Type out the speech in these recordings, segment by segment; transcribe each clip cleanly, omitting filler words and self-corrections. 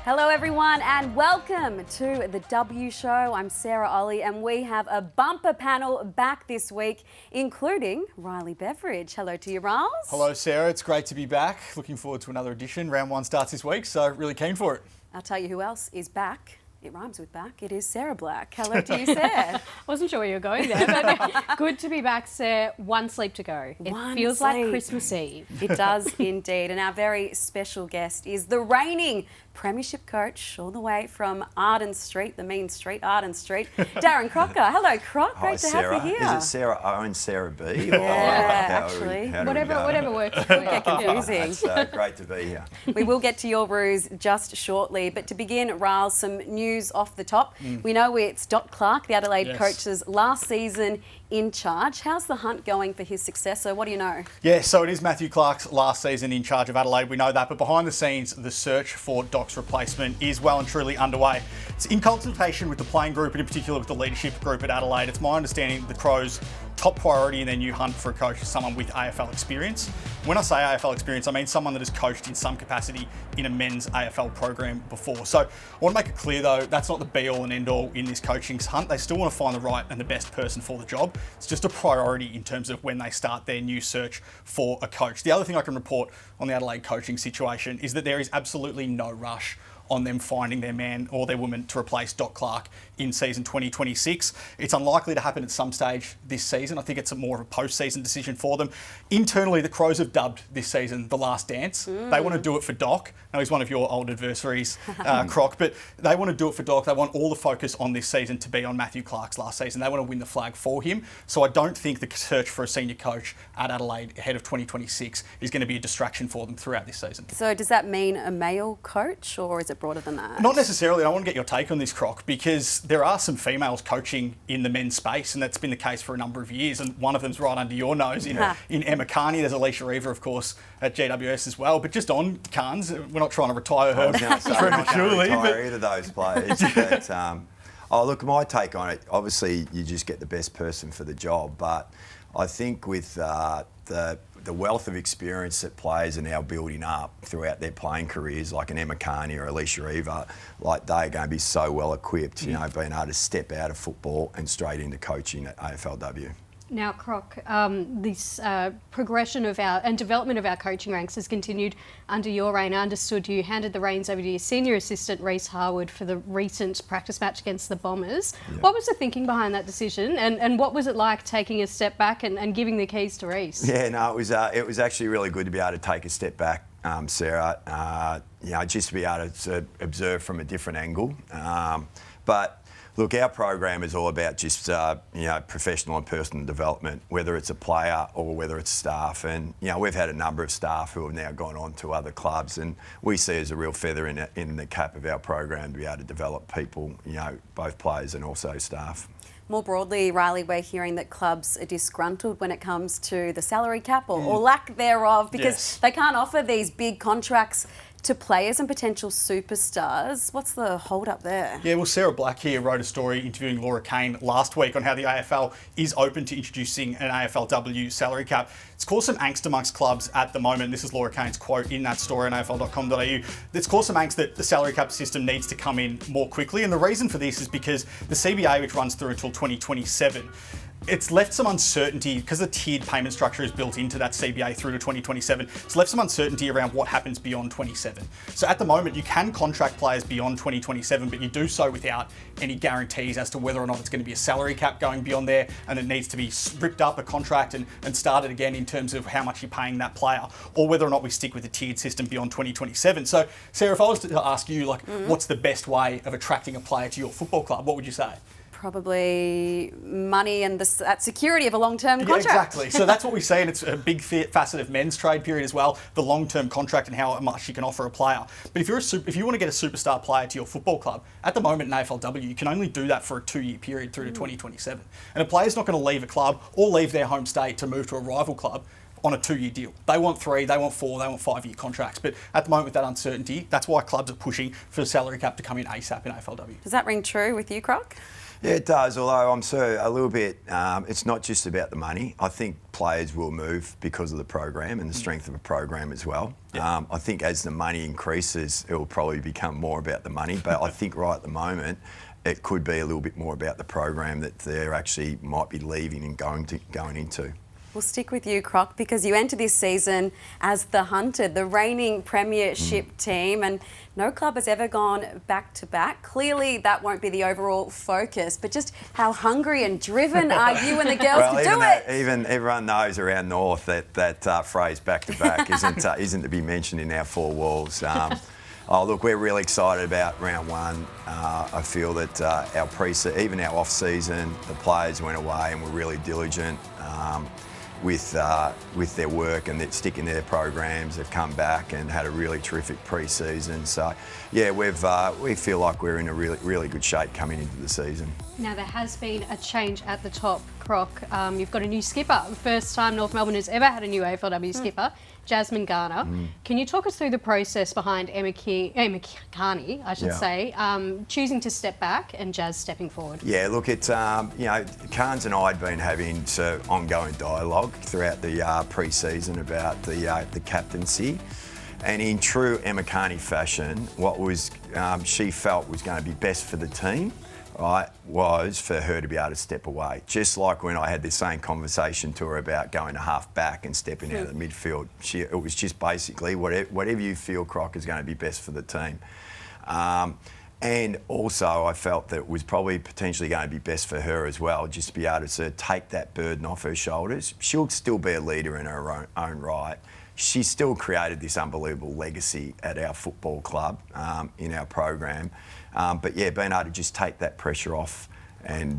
Hello everyone and welcome to the W Show. I'm Sarah Ollie and we have a bumper panel back this week, including Riley Beveridge. Hello to you, Riles. Hello Sarah, it's great to be back. Looking forward to another edition. Round one starts this week, so really keen for it. I'll tell you who else is back. It rhymes with back. It is Sarah Black. Hello to you, Sarah. Wasn't sure where you were going there, but good to be back, Sarah. One sleep to go. It feels like Christmas Eve. It does indeed. And our very special guest is the reigning Premiership coach all the way from Arden Street, the mean street, Arden Street, Darren Crocker. Hello, Croc. Great to have you here. Is it Sarah O and Sarah B? Actually. Whatever works for you. Get confusing. It's great to be here. We will get to your brews just shortly, but to begin, Riles, some news off the top. We know it's Doc Clark, the Adelaide coach's last season in charge. How's the hunt going for his successor? What do you know? Yeah, so it is Matthew Clark's last season in charge of Adelaide. We know that, but behind the scenes, the search for Doc's replacement is well and truly underway. It's in consultation with the playing group and in particular with the leadership group at Adelaide. It's my understanding the Crows' top priority in their new hunt for a coach is someone with AFL experience. When I say AFL experience, I mean someone that has coached in some capacity in a men's AFL program before. So I want to make it clear though, that's not the be all and end all in this coaching hunt. They still want to find the right and the best person for the job. It's just a priority in terms of when they start their new search for a coach. The other thing I can report on the Adelaide coaching situation is that there is absolutely no rush on them finding their man or their woman to replace Doc Clark in season 2026. It's unlikely to happen at some stage this season. I think it's more of a post-season decision for them. Internally, the Crows have dubbed this season the last dance. They want to do it for Doc. Now, he's one of your old adversaries, Croc, but they want to do it for Doc. They want all the focus on this season to be on Matthew Clark's last season. They want to win the flag for him. So I don't think the search for a senior coach at Adelaide ahead of 2026 is going to be a distraction for them throughout this season. So does that mean a male coach or is it broader than that? Not necessarily. I want to get your take on this, Croc, because there are some females coaching in the men's space, and that's been the case for a number of years, and one of them's right under your nose in Emma Carney. There's Alicia Reaver, of course, at GWS as well. But just on Carnes, we're not trying to retire her prematurely. I'm not going to retire either of those players. But, look, my take on it, obviously you just get the best person for the job, but I think with the wealth of experience that players are now building up throughout their playing careers, like an Emma Carney or Alicia Reaver, like they're going to be so well equipped, being able to step out of football and straight into coaching at AFLW. Now, Croc, this progression of and development of our coaching ranks has continued under your reign. I understood you handed the reins over to your senior assistant, Reece Harwood, for the recent practice match against the Bombers. Yeah. What was the thinking behind that decision, and what was it like taking a step back and giving the keys to Reece? Yeah, no, it was actually really good to be able to take a step back, Sarah. Just to be able to observe from a different angle. But look, our program is all about just professional and personal development, whether it's a player or whether it's staff. And we've had a number of staff who have now gone on to other clubs, and we see as a real feather in the cap of our program to be able to develop people, both players and also staff. More broadly, Riley, we're hearing that clubs are disgruntled when it comes to the salary cap or lack thereof because they can't offer these big contracts to players and potential superstars. What's the hold up there? Yeah, well, Sarah Black here wrote a story interviewing Laura Kane last week on how the AFL is open to introducing an AFLW salary cap. It's caused some angst amongst clubs at the moment. This is Laura Kane's quote in that story on afl.com.au. It's caused some angst that the salary cap system needs to come in more quickly. And the reason for this is because the CBA, which runs through until 2027, it's left some uncertainty because the tiered payment structure is built into that CBA through to 2027. It's left some uncertainty around what happens beyond 27. So at the moment, you can contract players beyond 2027, but you do so without any guarantees as to whether or not it's going to be a salary cap going beyond there, and it needs to be ripped up a contract and started again in terms of how much you're paying that player, or whether or not we stick with the tiered system beyond 2027. So Sarah, if I was to ask you, what's the best way of attracting a player to your football club, what would you say? Probably money and that security of a long-term contract. Yeah, exactly. So that's what we see, and it's a big facet of men's trade period as well, the long-term contract and how much you can offer a player. But if you want to get a superstar player to your football club, at the moment in AFLW, you can only do that for a 2-year period through to 2027. And a player's not going to leave a club or leave their home state to move to a rival club on a 2-year deal. They want 3, they want 4, they want 5-year contracts. But at the moment with that uncertainty, that's why clubs are pushing for the salary cap to come in ASAP in AFLW. Does that ring true with you, Croc? Yeah, it does, although I'm a little bit, it's not just about the money. I think players will move because of the program and the strength of a program as well. Yeah. I think as the money increases, it will probably become more about the money, but I think right at the moment, it could be a little bit more about the program that they're actually might be leaving and going into. We'll stick with you, Croc, because you enter this season as the Hunted, the reigning Premiership team, and no club has ever gone back-to-back. Clearly, that won't be the overall focus, but just how hungry and driven are you and the girls to do it? Even everyone knows around North that phrase back-to-back isn't to be mentioned in our four walls. Oh, look, we're really excited about round one. I feel that even our off-season, the players went away and were really diligent with their work and sticking to their programs. They've come back and had a really terrific pre-season. So, yeah, we feel like we're in a really good shape coming into the season. Now, there has been a change at the top, Croc. You've got a new skipper. The first time North Melbourne has ever had a new AFLW skipper. Jasmine Garner. Can you talk us through the process behind Emma Carney, I should say, choosing to step back and Jazz stepping forward? Yeah, look, it's, Carnes and I had been having ongoing dialogue throughout the pre-season about the captaincy. And in true Emma Carney fashion, what she felt was going to be best for the team, right, was for her to be able to step away. Just like when I had the same conversation to her about going to half back and stepping out of the midfield. It was just basically whatever you feel, Croc, is going to be best for the team. And also I felt that it was probably potentially going to be best for her as well, just to be able to take that burden off her shoulders. She'll still be a leader in her own right. She still created this unbelievable legacy at our football club, in our program. But yeah, being able to just take that pressure off and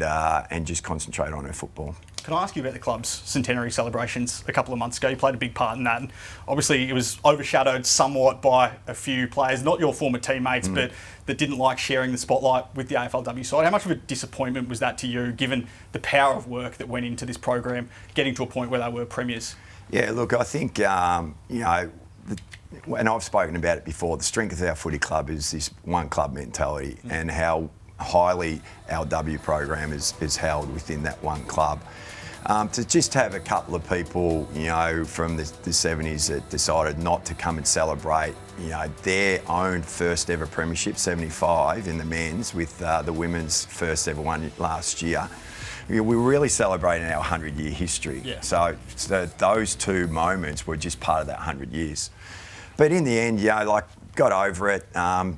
just concentrate on her football. Can I ask you about the club's centenary celebrations a couple of months ago? You played a big part in that. And obviously, it was overshadowed somewhat by a few players, not your former teammates, but that didn't like sharing the spotlight with the AFLW side. How much of a disappointment was that to you, given the power of work that went into this program, getting to a point where they were premiers? Yeah, look, I think, and I've spoken about it before, the strength of our footy club is this one club mentality and how highly our W program is held within that one club. To just have a couple of people, from the 70s that decided not to come and celebrate, their own first ever premiership, 75 in the men's, with the women's first ever one last year. We were really celebrating our 100-year history. Yeah. So those two moments were just part of that 100 years. But in the end, got over it,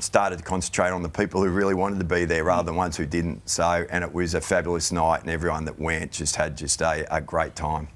started to concentrate on the people who really wanted to be there rather than ones who didn't. So, and it was a fabulous night, and everyone that went just had a great time.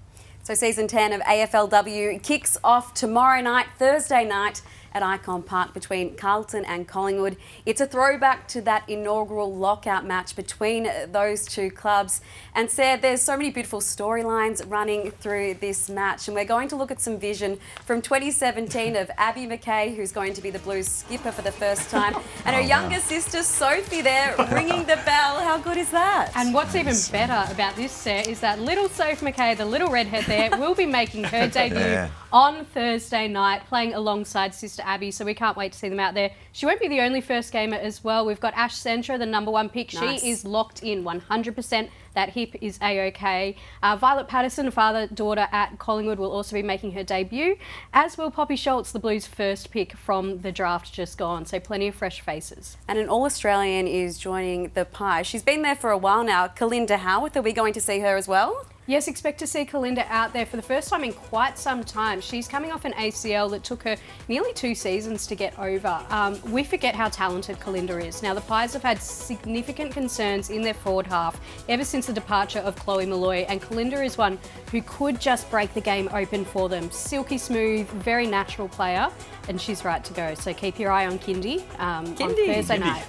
So season 10 of AFLW kicks off tomorrow night, Thursday night, at Icon Park between Carlton and Collingwood. It's a throwback to that inaugural lockout match between those two clubs. And Sarah, there's so many beautiful storylines running through this match, and we're going to look at some vision from 2017 of Abby McKay, who's going to be the Blues skipper for the first time, and her younger sister Sophie there ringing the bell. How good is that? And what's even better about this, Sarah, is that little Soph McKay, the little redhead there, will be making her debut on Thursday night, playing alongside sister Abby, so we can't wait to see them out there. She won't be the only first gamer as well. We've got Ash Sentra, the #1 pick. Nice. She is locked in 100%. That hip is A-OK. Violet Patterson, a father-daughter at Collingwood, will also be making her debut, as will Poppy Schultz, the Blues' first pick from the draft just gone. So plenty of fresh faces. And an All-Australian is joining the pie. She's been there for a while now. Kalinda Howarth, are we going to see her as well? Yes, expect to see Kalinda out there for the first time in quite some time. She's coming off an ACL that took her nearly 2 seasons to get over. We forget how talented Kalinda is. Now, the Pies have had significant concerns in their forward half ever since the departure of Chloe Malloy, and Kalinda is one who could just break the game open for them. Silky smooth, very natural player, and she's right to go. So keep your eye on Kindy on Thursday night.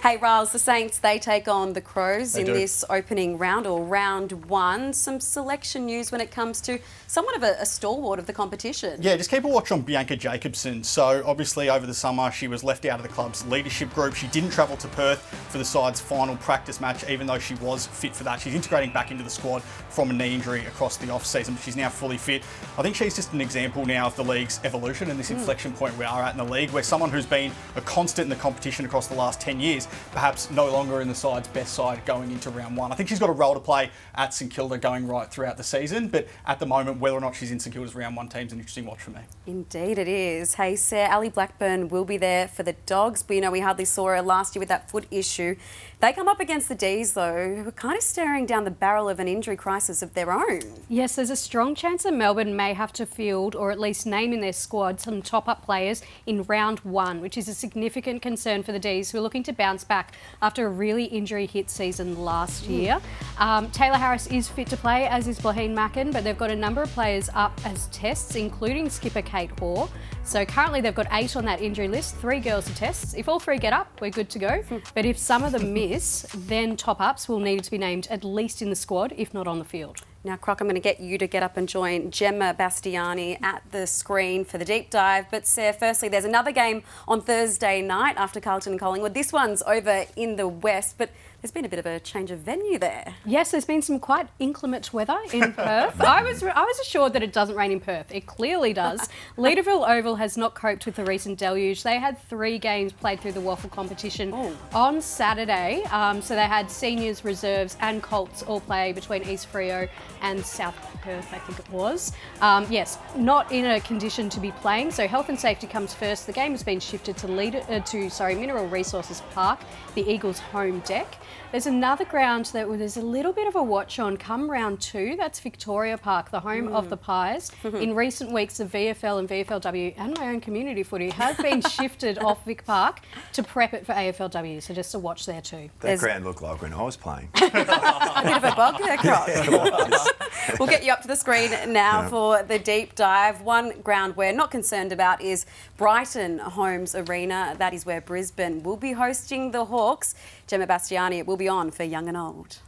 Hey, Riles, the Saints, they take on the Crows this opening round, or round 1. Some selection news when it comes to somewhat of a stalwart of the competition. Yeah, just keep a watch on Bianca Jacobson. So obviously over the summer she was left out of the club's leadership group. She didn't travel to Perth for the side's final practice match, even though she was fit for that. She's integrating back into the squad from a knee injury across the off-season, but she's now fully fit. I think she's just an example now of the league's evolution and this inflection point we are at in the league, where someone who's been a constant in the competition across the last 10 years perhaps no longer in the side's best side going into round one. I think she's got a role to play at St Kilda going right throughout the season, but at the moment, whether or not she's in St Kilda's round one team's an interesting watch for me. Indeed it is. Hey, Sarah, Ali Blackburn will be there for the Dogs, but we hardly saw her last year with that foot issue. They come up against the D's, though, who are kind of staring down the barrel of an injury crisis of their own. Yes, there's a strong chance that Melbourne may have to field or at least name in their squad some top-up players in round one, which is a significant concern for the D's, who are looking to bounce back after a really injury-hit season last year. Taylor Harris is fit to play, as is Blaheen Mackin, but they've got a number of players up as tests, including skipper Kate Hoare. So currently they've got 8 on that injury list, 3 girls are tests. If all 3 get up, we're good to go. But if some of them miss, then top-ups will need to be named at least in the squad, if not on the field. Now, Croc, I'm going to get you to get up and join Gemma Bastiani at the screen for the deep dive. But, Sarah, firstly, there's another game on Thursday night after Carlton and Collingwood. This one's over in the west, but there's been a bit of a change of venue there. Yes, there's been some quite inclement weather in Perth. I was assured that it doesn't rain in Perth. It clearly does. Leaderville Oval has not coped with the recent deluge. They had 3 games played through the waffle competition on Saturday. So they had seniors, reserves and Colts all play between East Freo and South Perth, I think it was. Yes, not in a condition to be playing. So health and safety comes first. The game has been shifted to Mineral Resources Park, the Eagles' home deck. There's another ground that there's a little bit of a watch on come round 2. That's Victoria Park, the home of the Pies. In recent weeks, the VFL and VFLW and my own community footy have been shifted off Vic Park to prep it for AFLW. So just a watch there too. That ground looked like when I was playing. A bit of a bog there, Croc. We'll get you up to the screen now for the deep dive. One ground we're not concerned about is Brighton Homes Arena. That is where Brisbane will be hosting the Hawks. Gemma Bastiani, it will be on for young and old.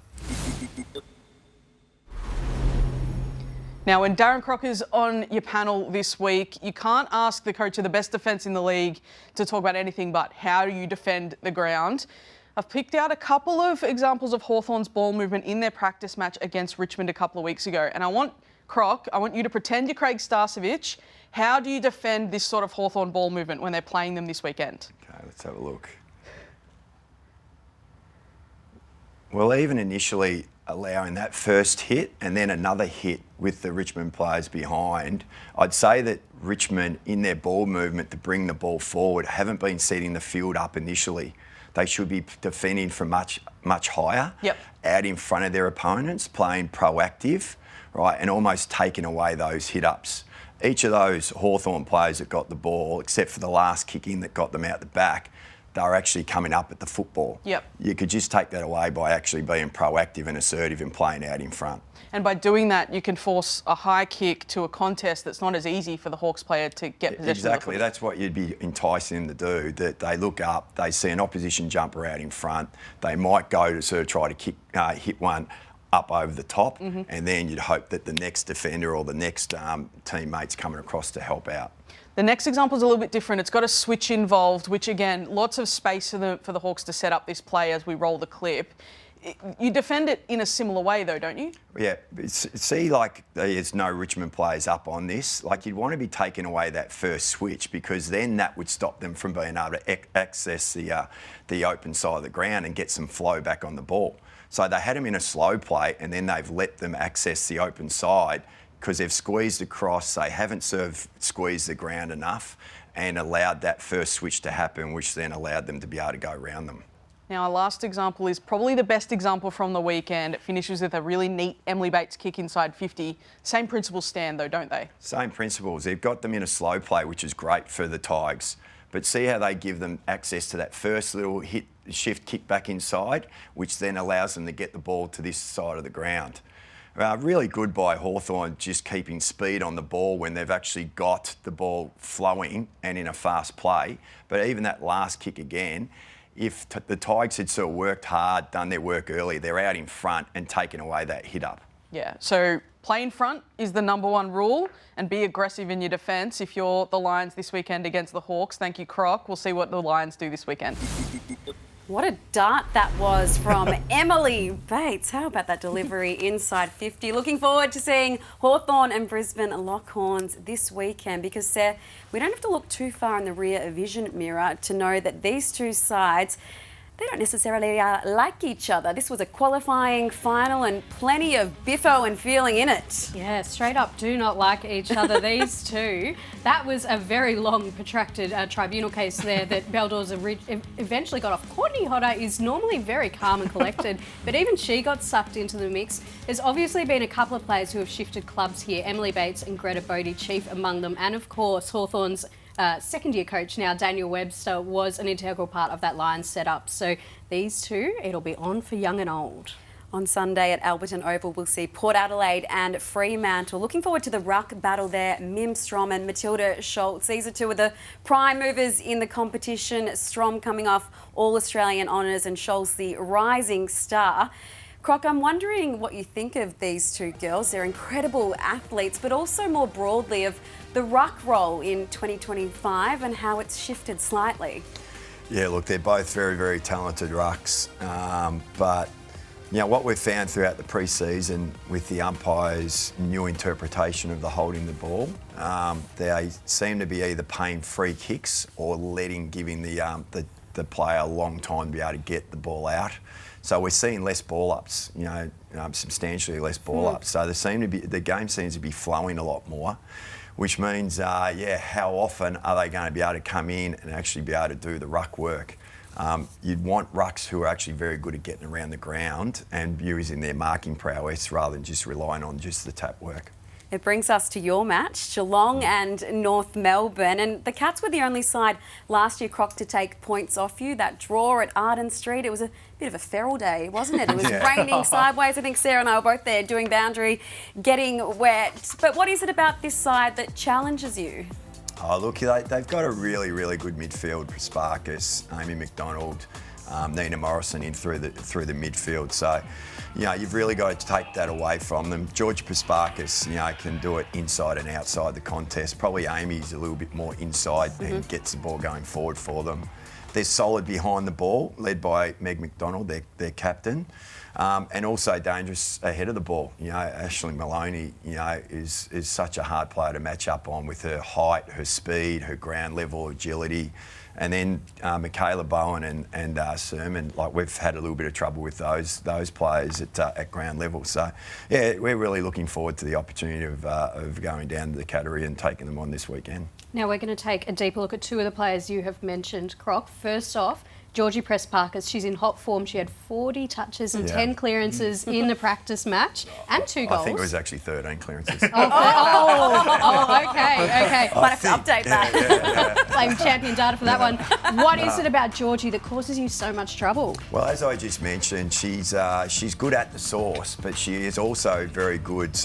Now, when Darren Crocker's on your panel this week, you can't ask the coach of the best defence in the league to talk about anything but how do you defend the ground. I've picked out a couple of examples of Hawthorn's ball movement in their practice match against Richmond a couple of weeks ago. And I want you to pretend you're Craig Starcevich. How do you defend this sort of Hawthorn ball movement when they're playing them this weekend? Okay, let's have a look. Well, even initially allowing that first hit and then another hit with the Richmond players behind, I'd say that Richmond, in their ball movement to bring the ball forward, haven't been setting the field up initially. They should be defending from much higher, out in front of their opponents, playing proactive, right, and almost taking away those hit-ups. Each of those Hawthorn players that got the ball, except for the last kick in that got them out the back, they were actually coming up at the football. You could just take that away by actually being proactive and assertive and playing out in front. And by doing that, you can force a high kick to a contest that's not as easy for the Hawks player to get possession Exactly, of. that's what you'd be enticing them to do, that they look up, they see an opposition jumper out in front, they might go to sort of try to hit one up over the top, and then you'd hope that the next defender or the next teammate's coming across to help out. The next example is a little bit different. It's got a switch involved, which again, lots of space for the Hawks to set up this play as we roll the clip. You defend it in a similar way though, don't you? Yeah, see, like there's no Richmond players up on this. Like you'd want to be taking away that first switch, because then that would stop them from being able to access the open side of the ground and get some flow back on the ball. So they had them in a slow play and then they've let them access the open side because they've squeezed across, they haven't squeezed the ground enough and allowed that first switch to happen, which then allowed them to be able to go around them. Now, our last example is probably the best example from the weekend. It finishes with a really neat Emily Bates kick inside 50. Same principles stand though, don't they? Same principles. They've got them in a slow play, which is great for the Tigers. But see how they give them access to that first little shift kick back inside, which then allows them to get the ball to this side of the ground. Really good by Hawthorn, just keeping speed on the ball when they've actually got the ball flowing and in a fast play. But even that last kick again, if the Tigers had sort of worked hard, done their work early, they're out in front and taking away that hit up. Yeah, so play in front is the #1 rule and be aggressive in your defence if you're the Lions this weekend against the Hawks. Thank you, Croc. We'll see what the Lions do this weekend. What a dart that was from Emily Bates. How about that delivery inside 50? Looking forward to seeing Hawthorn and Brisbane lock horns this weekend, because we don't have to look too far in the rear vision mirror to know that these two sides they don't necessarily like each other. This was a qualifying final and plenty of biffo and feeling in it. Yeah, straight up do not like each other, these two. That was a very long, protracted tribunal case there that Beldor's eventually got off. Courtney Hodder is normally very calm and collected, but even she got sucked into the mix. There's obviously been a couple of players who have shifted clubs here, Emily Bates and Greta Bodie chief among them, and of course Hawthorn's second-year coach now, Daniel Webster, was an integral part of that Lions setup. So these two, it'll be on for young and old. On Sunday at Alberton Oval, we'll see Port Adelaide and Fremantle. Looking forward to the ruck battle there. Mim Strom and Matilda Schultz. These are two of the prime movers in the competition. Strom coming off All-Australian honours and Schultz the rising star. Croc, I'm wondering what you think of these two girls. They're incredible athletes, but also more broadly of the ruck role in 2025 and how it's shifted slightly. Yeah, look, they're both very, very talented rucks. But, you know, what we've found throughout the pre-season with the umpires' new interpretation of the holding the ball, they seem to be either paying free kicks or giving the player a long time to be able to get the ball out. So we're seeing less ball ups, you know, substantially less ball ups. So the game seems to be flowing a lot more, which means, how often are they going to be able to come in and actually be able to do the ruck work? You'd want rucks who are actually very good at getting around the ground and using their marking prowess rather than just relying on just the tap work. It brings us to your match, Geelong and North Melbourne. And the Cats were the only side last year, Croc, to take points off you. That draw at Arden Street, it was a bit of a feral day, wasn't it? It was raining sideways. I think Sarah and I were both there doing boundary, getting wet. But what is it about this side that challenges you? Oh, look, they've got a really, really good midfield. Sparkus, Amy McDonald, Nina Morrison in through the midfield. So, you know, you've really got to take that away from them. George Pasparkas, you know, can do it inside and outside the contest. Probably Amy's a little bit more inside and gets the ball going forward for them. They're solid behind the ball, led by Meg McDonald, their captain, and also dangerous ahead of the ball. You know, Aisling Maloney, you know, is such a hard player to match up on with her height, her speed, her ground level agility. And then Michaela Bowen and Sermon, like we've had a little bit of trouble with those players at ground level. So, yeah, we're really looking forward to the opportunity of going down to the Cattery and taking them on this weekend. Now we're going to take a deeper look at two of the players you have mentioned, Croc. First off, Georgie Press-Parkers. She's in hot form. She had 40 touches and 10 clearances in the practice match and 2 goals. I think it was actually 13 clearances. Okay. Might have to update that. Blame champion data for that one. What is it about Georgie that causes you so much trouble? Well, as I just mentioned, she's good at the source, but she is also very good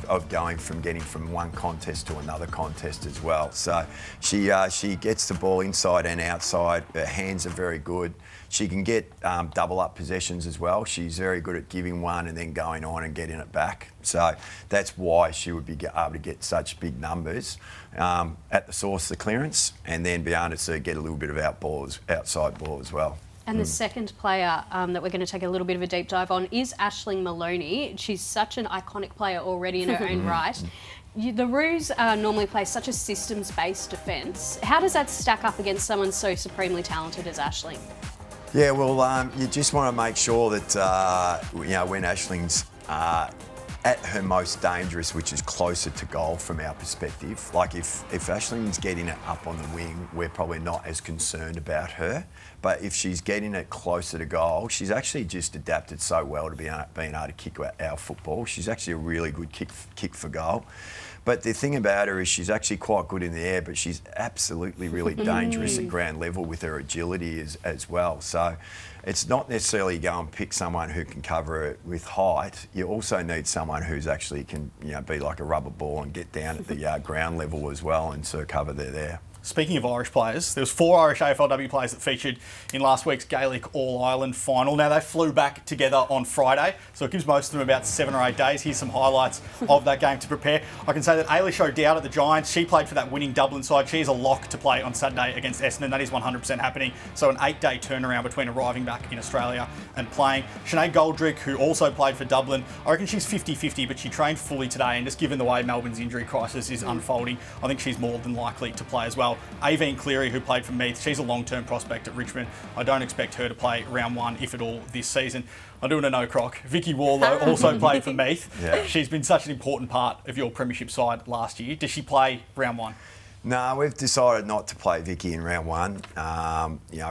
of going from one contest to another contest as well. So she gets the ball inside and outside. Her hands are very good. She can get double up possessions as well. She's very good at giving one and then going on and getting it back. So that's why she would be able to get such big numbers at the source, the clearance, and then be able to get a little bit of outside ball as well. And the second player that we're going to take a little bit of a deep dive on is Aisling Maloney. She's such an iconic player already in her own right. The Roos normally play such a systems-based defence. How does that stack up against someone so supremely talented as Aisling? Yeah, well, you just want to make sure that, you know, when Aisling's at her most dangerous, which is closer to goal from our perspective, like if Aisling's getting it up on the wing, we're probably not as concerned about her. But if she's getting it closer to goal, she's actually just adapted so well to being able to kick our football. She's actually a really good kick for goal. But the thing about her is she's actually quite good in the air, but she's absolutely really dangerous at ground level with her agility as well. So it's not necessarily go and pick someone who can cover it with height. You also need someone who's actually can, you know, be like a rubber ball and get down at the ground level as well and sort of cover there. Speaking of Irish players, there was 4 Irish AFLW players that featured in last week's Gaelic All-Ireland final. Now, they flew back together on Friday, so it gives most of them about 7 or 8 days. Here's some highlights of that game to prepare. I can say that Ailish O'Dowd at the Giants, she played for that winning Dublin side. She is a lock to play on Saturday against Essendon. That is 100% happening. So an 8-day turnaround between arriving back in Australia and playing. Sinead Goldrick, who also played for Dublin, I reckon she's 50-50, but she trained fully today, and just given the way Melbourne's injury crisis is unfolding, I think she's more than likely to play as well. well. Aveen Cleary, who played for Meath, she's a long-term prospect at Richmond. I don't expect her to play round one, if at all, this season. I do want to know, Croc. Vicky Warlow also played for Meath. Yeah. She's been such an important part of your Premiership side last year. Does she play round one? No, we've decided not to play Vicky in round one.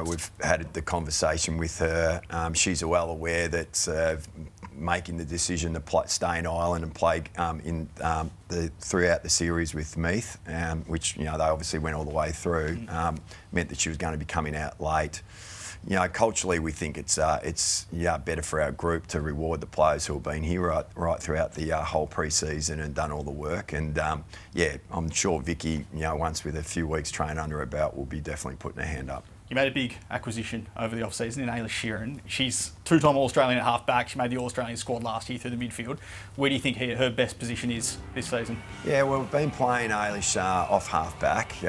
We've had the conversation with her. She's well aware that making the decision to stay in Ireland and play throughout the series with Meath, which they obviously went all the way through, meant that she was going to be coming out late. Culturally, we think it's better for our group to reward the players who have been here right throughout the whole pre-season and done all the work. And I'm sure Vicky, once with a few weeks train under her belt, will be definitely putting her hand up. You made a big acquisition over the off-season in Ailish Sheeran. She's two-time All-Australian at half-back. She made the All-Australian squad last year through the midfield. Where do you think her best position is this season? Yeah, well, we've been playing Ailish off half-back.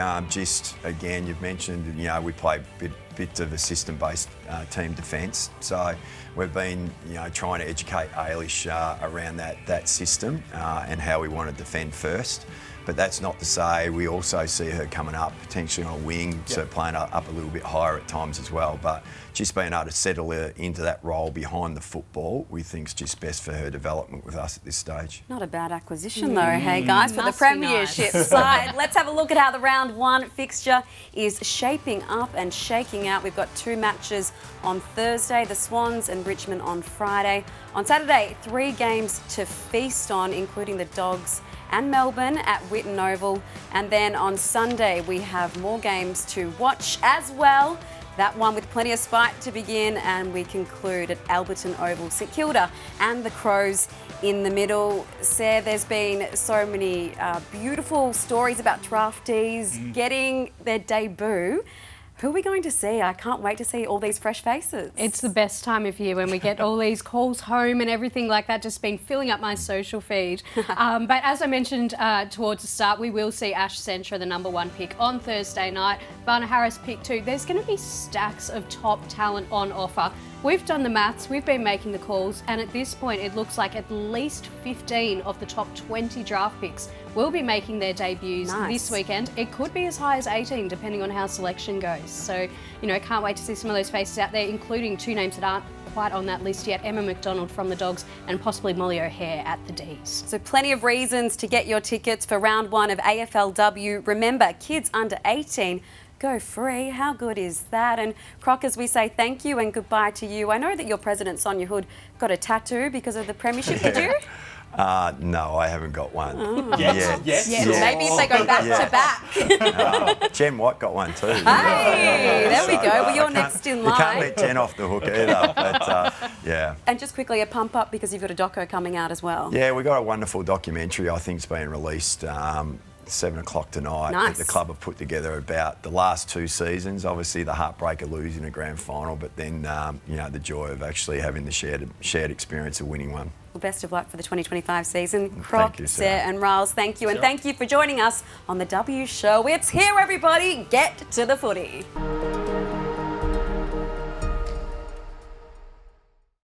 Again, you've mentioned, we play a bit of a system-based team defence. So we've been, trying to educate Ailish around that system and how we want to defend first. But that's not to say we also see her coming up potentially on a wing, so playing up a little bit higher at times as well. But just being able to settle her into that role behind the football, we think is just best for her development with us at this stage. Not a bad acquisition though, hey guys, for the Premiership side. Let's have a look at how the round one fixture is shaping up and shaking out. We've got 2 matches on Thursday, the Swans and Richmond on Friday. On Saturday, 3 games to feast on, including the Dogs and Melbourne at Whitten Oval. And then on Sunday, we have more games to watch as well. That one with plenty of spite to begin, and we conclude at Alberton Oval, St Kilda and the Crows in the middle. Sarah, there's been so many beautiful stories about draftees getting their debut. Who are we going to see? I can't wait to see all these fresh faces. It's the best time of year when we get all these calls home and everything like that, just been filling up my social feed. But as I mentioned towards the start, we will see Ash Sentra, the #1 pick, on Thursday night. Varner Harris, pick 2. There's going to be stacks of top talent on offer. We've done the maths, we've been making the calls, and at this point it looks like at least 15 of the top 20 draft picks will be making their debuts this weekend. It could be as high as 18 depending on how selection goes. So, can't wait to see some of those faces out there, including 2 names that aren't quite on that list yet, Emma McDonald from the Dogs and possibly Molly O'Hare at the D's. So plenty of reasons to get your tickets for round 1 of AFLW. Remember, kids under 18 go free. How good is that? And Crockers, we say thank you and goodbye to you. I know that your president, Sonia Hood, got a tattoo because of the Premiership, did you? No, I haven't got one. Yes. Maybe if they go back to back. Jen White got one too. Hey, there we go. Well, you're next in line. You can't let Jen off the hook either. But, And just quickly, a pump up because you've got a doco coming out as well. Yeah, we've got a wonderful documentary I think's being released 7 o'clock tonight that the club have put together about the last 2 seasons. Obviously the heartbreak of losing a grand final, but then the joy of actually having the shared experience of winning one. Well, best of luck for the 2025 season. Croc, you, Sarah and Riles, thank you. And thank you for joining us on the W Show. It's here, everybody. Get to the footy.